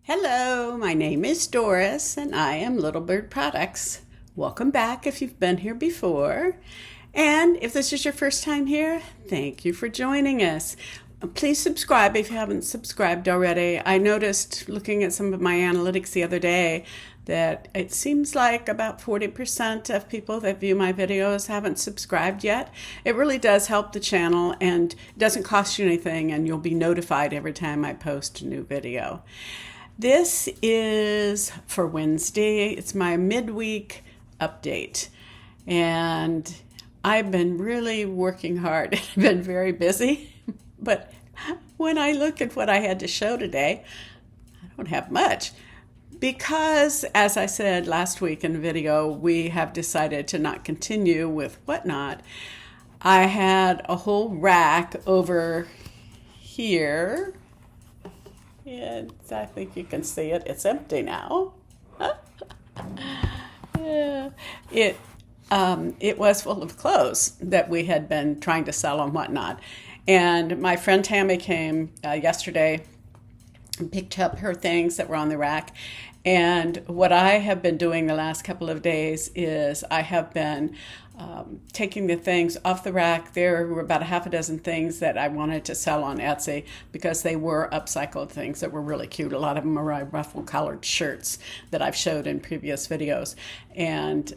Hello, my name is Doris and I am Little Bird Products. Welcome back if you've been here before. And if this is your first time here, thank you for joining us. Please subscribe if you haven't subscribed already. I noticed looking at some of my analytics the other day that it seems like about 40% of people that view my videos haven't subscribed yet. It really does help the channel and it doesn't cost you anything, and you'll be notified every time I post a new video. This is for Wednesday. It's my midweek update. And I've been really working hard. I've been very busy. But when I look at what I had to show today, I don't have much. Because, as I said last week in the video, we have decided to not continue with WhatNot. I had a whole rack over here. And I think you can see it. It's empty now. Yeah. It was full of clothes that we had been trying to sell on WhatNot. And my friend Tammy came yesterday and picked up her things that were on the rack. And what I have been doing the last couple of days is I have been taking the things off the rack. There were about a half a dozen things that I wanted to sell on Etsy because they were upcycled things that were really cute. A lot of them are ruffle colored shirts that I've showed in previous videos. And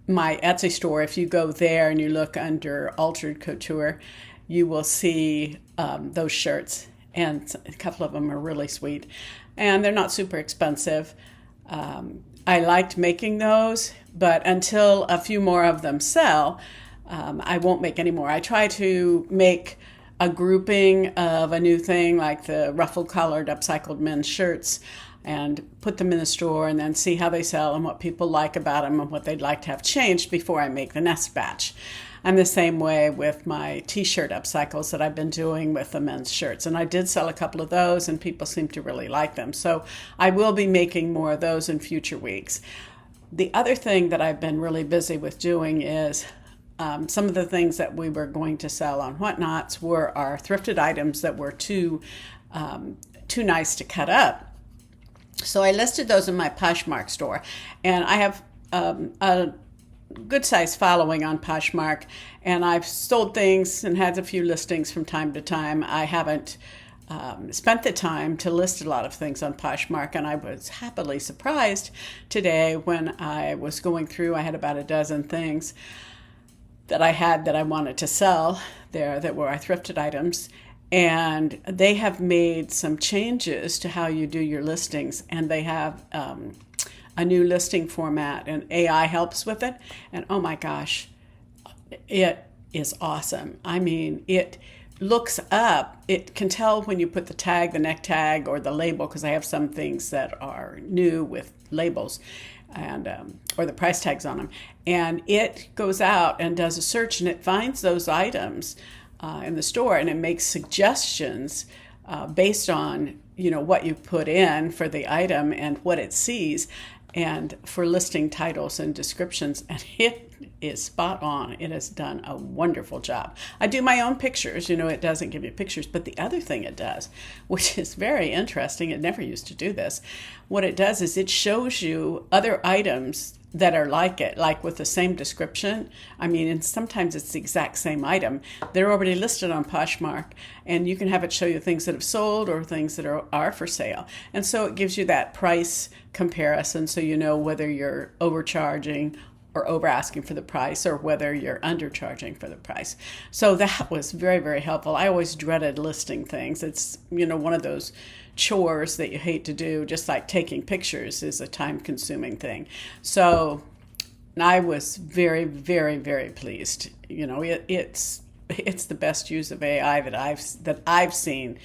my Etsy store, if you go there and you look under Altered Couture, you will see those shirts. And a couple of them are really sweet. And they're not super expensive. I liked making those, but until a few more of them sell, I won't make any more. I try to make a grouping of a new thing like the ruffle colored upcycled men's shirts and put them in the store and then see how they sell and what people like about them and what they'd like to have changed before I make the next batch. I'm the same way with my t-shirt upcycles that I've been doing with the men's shirts. And I did sell a couple of those and people seem to really like them. So I will be making more of those in future weeks. The other thing that I've been really busy with doing is some of the things that we were going to sell on WhatNots were our thrifted items that were too nice to cut up. So I listed those in my Poshmark store. And I have a good size following on Poshmark, and I've sold things and had a few listings from time to time. I haven't spent the time to list a lot of things on Poshmark, and I was happily surprised today when I was going through. I had about a dozen things that I wanted to sell there that were our thrifted items, and they have made some changes to how you do your listings, and they have a new listing format, and AI helps with it. And oh my gosh, it is awesome. I mean, it looks up, it can tell when you put the tag, the neck tag, or the label, because I have some things that are new with labels and or the price tags on them. And it goes out and does a search, and it finds those items in the store, and it makes suggestions based on what you put in for the item and what it sees, and for listing titles and descriptions, and it is spot on. It has done a wonderful job. I do my own pictures, it doesn't give you pictures, but the other thing it does, which is very interesting, it never used to do this, what it does is it shows you other items that are like it, like with the same description. I mean, and sometimes it's the exact same item. They're already listed on Poshmark, and you can have it show you things that have sold or things that are for sale. And so it gives you that price comparison, so you know whether you're overcharging or over asking for the price, or whether you're undercharging for the price. So that was very, very helpful. I always dreaded listing things. It's, one of those chores that you hate to do, just like taking pictures is a time-consuming thing. So I was very, very, very pleased. It's the best use of AI that I've seen,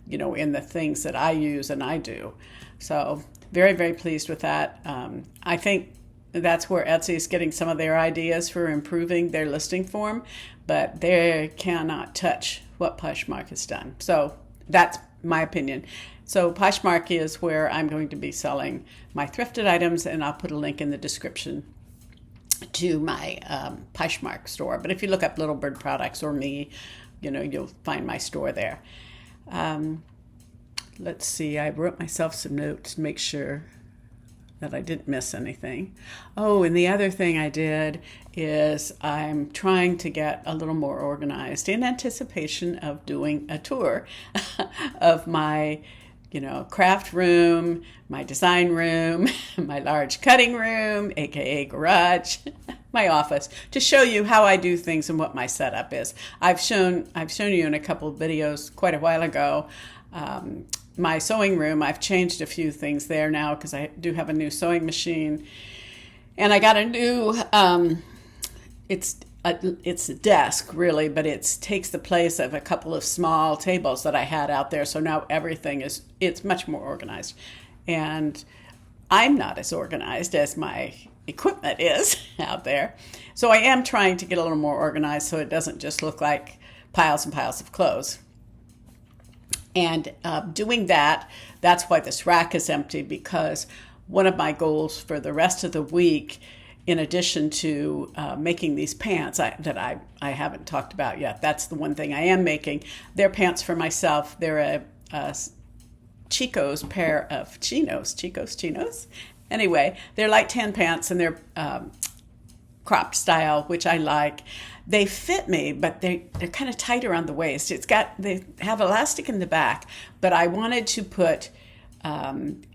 in the things that I use and I do. So very, very pleased with that. I think that's where Etsy is getting some of their ideas for improving their listing form, but they cannot touch what Poshmark has done. So that's my opinion. So Poshmark is where I'm going to be selling my thrifted items, and I'll put a link in the description to my Poshmark store. But if you look up Little Bird Products or me, you'll find my store there. let's see, I wrote myself some notes to make sure that I didn't miss anything. Oh, and the other thing I did is I'm trying to get a little more organized in anticipation of doing a tour of my, craft room, my design room, my large cutting room, aka garage, my office, to show you how I do things and what my setup is. I've shown you in a couple of videos quite a while ago. My sewing room, I've changed a few things there now because I do have a new sewing machine, and I got a new. It's a desk really, but it takes the place of a couple of small tables that I had out there. So now it's much more organized, and I'm not as organized as my equipment is out there. So I am trying to get a little more organized so it doesn't just look like piles and piles of clothes. And doing that's why this rack is empty, because one of my goals for the rest of the week, in addition to making these pants that I haven't talked about yet, that's the one thing I am making. They're pants for myself. They're a Chico's pair of Chinos. Anyway, they're light tan pants, and they're cropped style, which I like. They fit me, but they're kind of tight around the waist. They have elastic in the back, but I wanted to put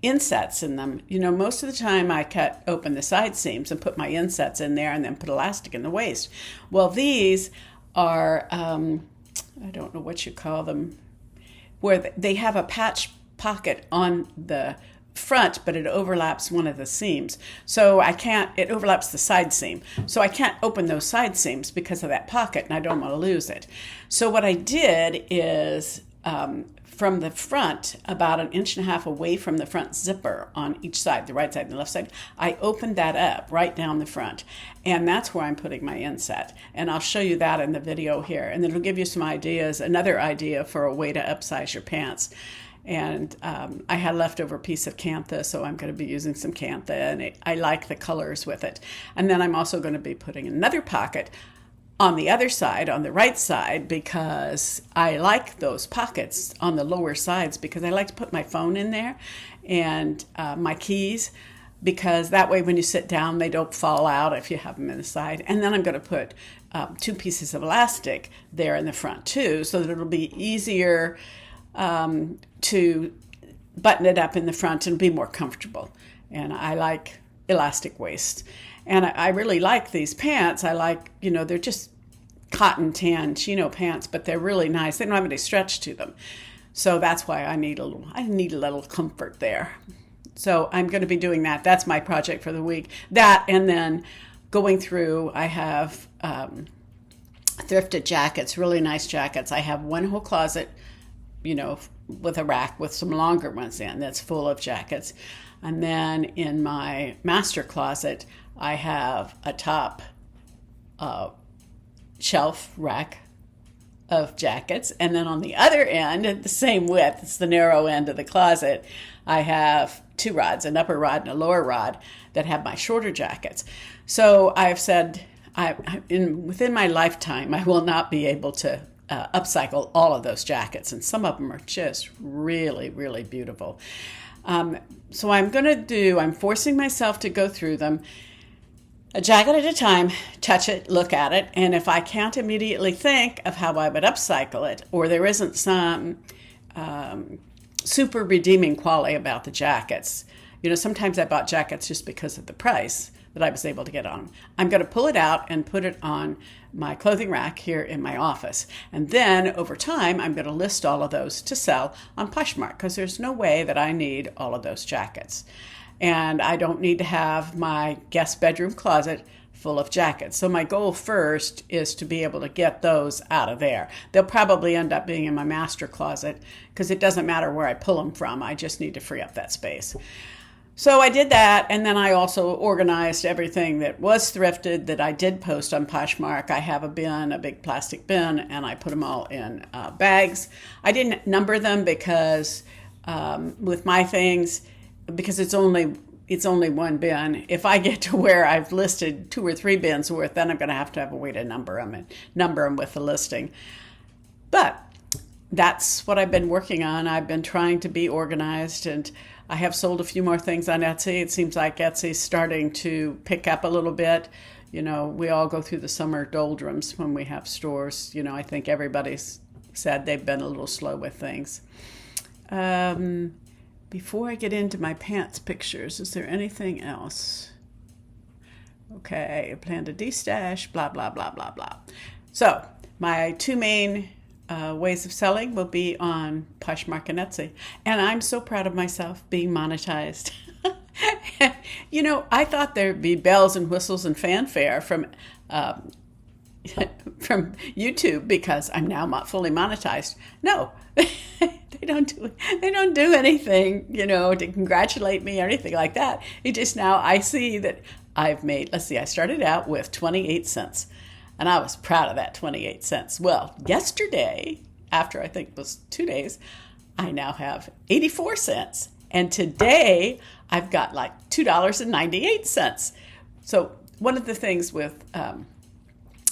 insets in them. Most of the time I cut open the side seams and put my insets in there and then put elastic in the waist. Well, these are, I don't know what you call them, where they have a patch pocket on the front, but it overlaps one of the seams. So it overlaps the side seam. So I can't open those side seams because of that pocket, and I don't want to lose it. So what I did is, from the front, about 1.5 inches away from the front zipper on each side, the right side and the left side, I opened that up right down the front. And that's where I'm putting my inset. And I'll show you that in the video here. And then it'll give you some ideas, another idea for a way to upsize your pants. And I had a leftover piece of Cantha, so I'm going to be using some Cantha, and I like the colors with it. And then I'm also going to be putting another pocket on the other side, on the right side, because I like those pockets on the lower sides, because I like to put my phone in there and my keys, because that way when you sit down, they don't fall out if you have them in the side. And then I'm going to put 2 pieces of elastic there in the front too, so that it'll be easier to button it up in the front and be more comfortable. And I like elastic waist. And I really like these pants. I like, they're just cotton tan chino pants, but they're really nice. They don't have any stretch to them. So that's why I need a little comfort there. So I'm going to be doing that. That's my project for the week. That, and then going through, I have thrifted jackets, really nice jackets. I have one whole closet, with a rack with some longer ones in that's full of jackets. And then in my master closet, I have a top shelf rack of jackets. And then on the other end, at the same width, it's the narrow end of the closet, I have 2 rods, an upper rod and a lower rod, that have my shorter jackets. So I've said, within my lifetime, I will not be able to upcycle all of those jackets, and some of them are just really, really beautiful. So I'm forcing myself to go through them a jacket at a time, touch it, look at it, and if I can't immediately think of how I would upcycle it, or there isn't some super redeeming quality about the jackets, sometimes I bought jackets just because of the price that I was able to get on. I'm going to pull it out and put it on my clothing rack here in my office. And then over time, I'm going to list all of those to sell on Poshmark, because there's no way that I need all of those jackets. And I don't need to have my guest bedroom closet full of jackets. So my goal first is to be able to get those out of there. They'll probably end up being in my master closet, because it doesn't matter where I pull them from. I just need to free up that space. So I did that, and then I also organized everything that was thrifted that I did post on Poshmark. I have a bin, a big plastic bin, and I put them all in bags. I didn't number them because with my things, because it's only one bin. If I get to where I've listed 2 or 3 bins worth, then I'm going to have a way to number them with the listing. But that's what I've been working on. I've been trying to be organized, and I have sold a few more things on Etsy. It seems like Etsy's starting to pick up a little bit. We all go through the summer doldrums when we have stores. I think everybody's said they've been a little slow with things. Before I get into my pants pictures, is there anything else? Okay, I plan to destash, blah, blah, blah, blah, blah. So my two main ways of selling will be on Poshmark and Etsy. And I'm so proud of myself being monetized. I thought there'd be bells and whistles and fanfare from from YouTube because I'm now fully monetized. No, they don't do anything, to congratulate me or anything like that. It just now I see that I've made, let's see, I started out with 28 cents and I was proud of that 28 cents. Well, yesterday, after I think it was 2 days, I now have 84 cents. And today I've got like $2.98. So one of the things with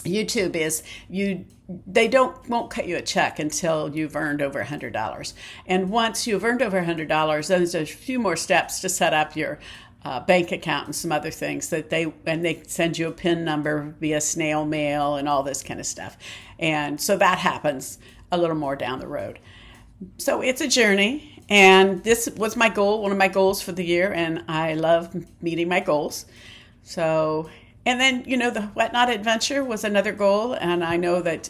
YouTube is they won't cut you a check until you've earned over $100. And once you've earned over $100, then there's a few more steps to set up your bank account and some other things that they send you a PIN number via snail mail and all this kind of stuff. And so that happens a little more down the road. So it's a journey, and this was my goal, one of my goals for the year, and I love meeting my goals. So, and then, the WhatNot adventure was another goal, and I know that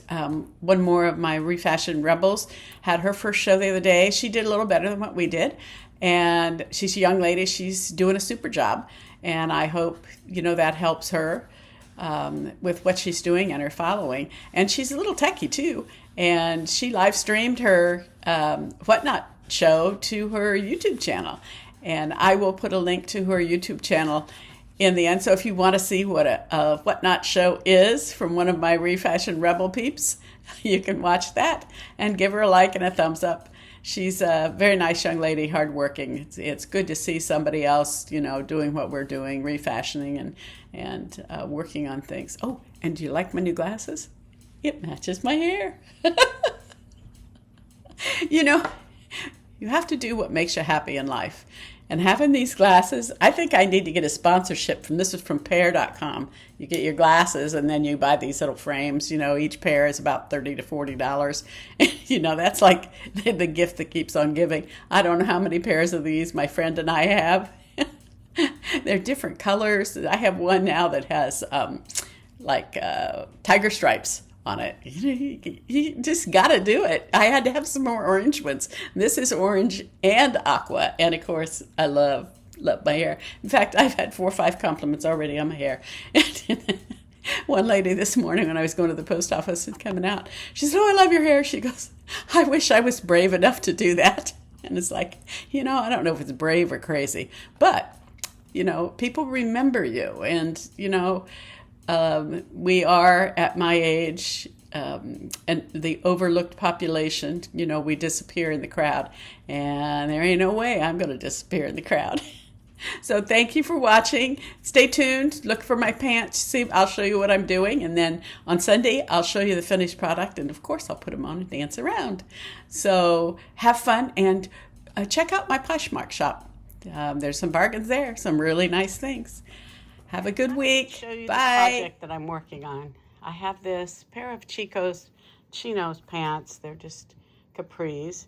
one more of my Refashion Rebels had her first show the other day. She did a little better than what we did, and she's a young lady. She's doing a super job, and I hope, that helps her with what she's doing and her following. And she's a little techie, too, and she live streamed her WhatNot show to her YouTube channel, and I will put a link to her YouTube channel in the end. So if you want to see what a WhatNot show is from one of my Refashion Rebel peeps, you can watch that and give her a like and a thumbs up. She's a very nice young lady, hardworking. It's good to see somebody else, doing what we're doing, refashioning and working on things. Oh, and do you like my new glasses? It matches my hair. You have to do what makes you happy in life. And having these glasses, I think I need to get a sponsorship from, this is from pair.com. You get your glasses and then you buy these little frames. Each pair is about $30 to $40. That's like the gift that keeps on giving. I don't know how many pairs of these my friend and I have. They're different colors. I have one now that has tiger stripes on it. You just got to do it. I had to have some more orange ones. This is orange and aqua, and of course, I love my hair. In fact, I've had 4 or 5 compliments already on my hair. One lady this morning when I was going to the post office and coming out, she said, "Oh, I love your hair." She goes, "I wish I was brave enough to do that." And it's like, I don't know if it's brave or crazy, but, people remember you. And, we are at my age, and the overlooked population, we disappear in the crowd, and there ain't no way I'm going to disappear in the crowd. So thank you for watching. Stay tuned. Look for my pants. See, I'll show you what I'm doing. And then on Sunday, I'll show you the finished product. And of course, I'll put them on and dance around. So have fun and check out my Poshmark shop. There's some bargains there, some really nice things. Have a good week. Show you Bye. the project that I'm working on. I have this pair of Chico's Chinos pants. They're just capris.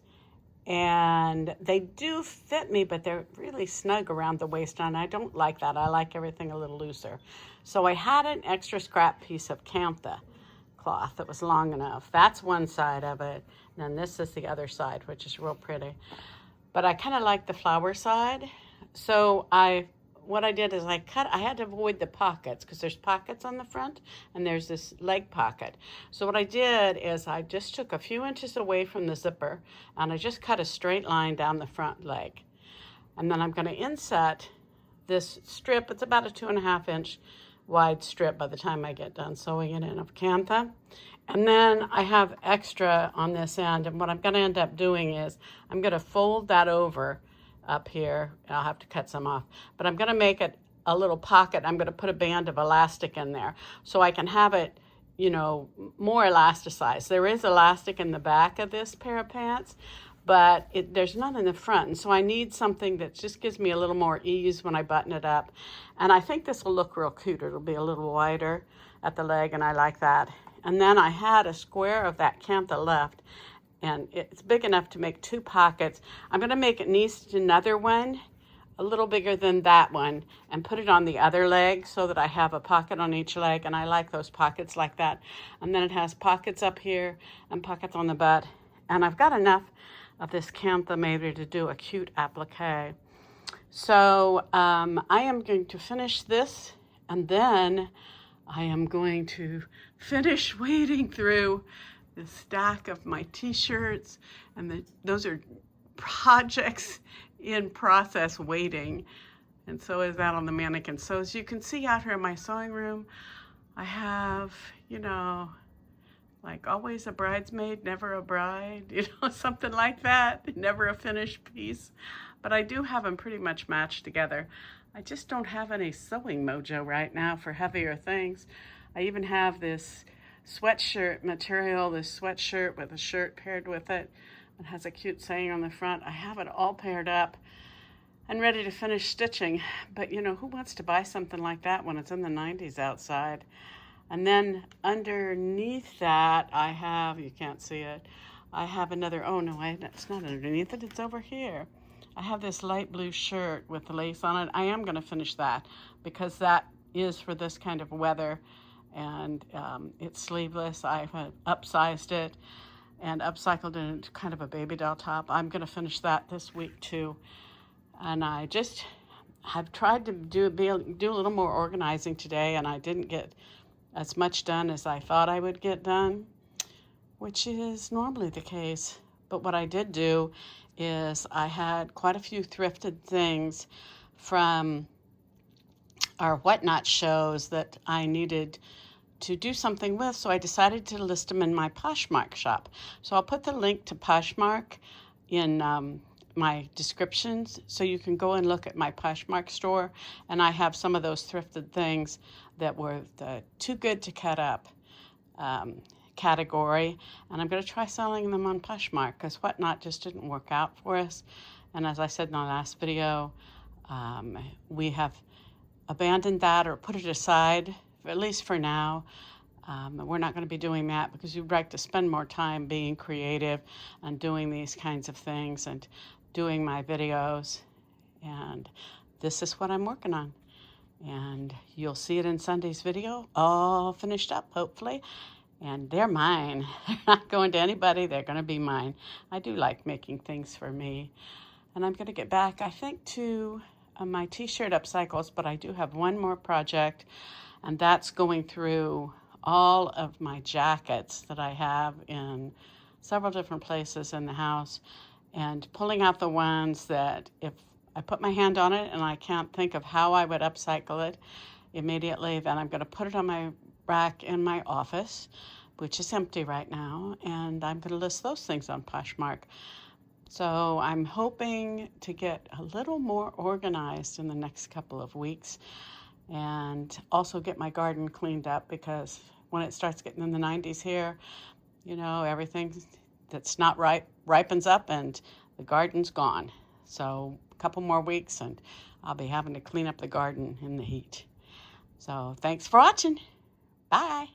And they do fit me, but they're really snug around the waist, and I don't like that. I like everything a little looser. So I had an extra scrap piece of cantha cloth that was long enough. That's one side of it. And then this is the other side, which is real pretty. But I kind of like the flower side. So what I did is I had to avoid the pockets because there's pockets on the front and there's this leg pocket. So what I did is I just took a few inches away from the zipper and I just cut a straight line down the front leg. And then I'm going to inset this strip. It's about a 2.5 inch wide strip by the time I get done sewing it in of cantha. And then I have extra on this end. And what I'm going to end up doing is I'm going to fold that over up here. I'll have to cut some off, but I'm going to make it a little pocket. I'm going to put a band of elastic in there so I can have it more elasticized. There is elastic in the back of this pair of pants, but there's none in the front. And so I need something that just gives me a little more ease when I button it up. And I think this will look real cute. It'll be a little wider at the leg, and I like that. And then I had a square of that cantha left, and it's big enough to make 2 pockets. I'm going to make at least another one a little bigger than that one and put it on the other leg so that I have a pocket on each leg, and I like those pockets like that. And then it has pockets up here and pockets on the butt, and I've got enough of this cantha maybe to do a cute applique. So I am going to finish this, and then I am going to finish wading through the stack of my t-shirts, and those are projects in process waiting, and so is that on the mannequin. So as you can see out here in my sewing room, I have, like always a bridesmaid, never a bride, something like that, never a finished piece. But I do have them pretty much matched together. I just don't have any sewing mojo right now for heavier things. I even have this sweatshirt material, this sweatshirt with a shirt paired with it. It has a cute saying on the front. I have it all paired up and ready to finish stitching. But who wants to buy something like that when it's in the 90s outside? And then underneath that, I have, you can't see it, I have another, oh no, it's not underneath it, it's over here. I have this light blue shirt with the lace on it. I am going to finish that because that is for this kind of weather, and it's sleeveless. I've upsized it and upcycled it into kind of a baby doll top. I'm going to finish that this week too. And I just have tried to do a little more organizing today, and I didn't get as much done as I thought I would get done, which is normally the case. But what I did do is I had quite a few thrifted things from our WhatNot shows that I needed to do something with, so I decided to list them in my Poshmark shop. So I'll put the link to Poshmark in my descriptions, so you can go and look at my Poshmark store, and I have some of those thrifted things that were the too good to cut up category, and I'm going to try selling them on Poshmark because WhatNot just didn't work out for us. And as I said in the last video, we have abandoned that or put it aside, at least for now. We're not going to be doing that because we'd like to spend more time being creative and doing these kinds of things and doing my videos. And this is what I'm working on. And you'll see it in Sunday's video, all finished up, hopefully. And they're mine. They're not going to anybody. They're going to be mine. I do like making things for me. And I'm going to get back, I think, to my t-shirt upcycles, but I do have one more project, and that's going through all of my jackets that I have in several different places in the house and pulling out the ones that if I put my hand on it and I can't think of how I would upcycle it immediately, then I'm going to put it on my rack in my office, which is empty right now, and I'm going to list those things on Poshmark. So I'm hoping to get a little more organized in the next couple of weeks and also get my garden cleaned up, because when it starts getting in the 90s here, everything that's not ripe ripens up and the garden's gone. So a couple more weeks and I'll be having to clean up the garden in the heat. So thanks for watching. Bye.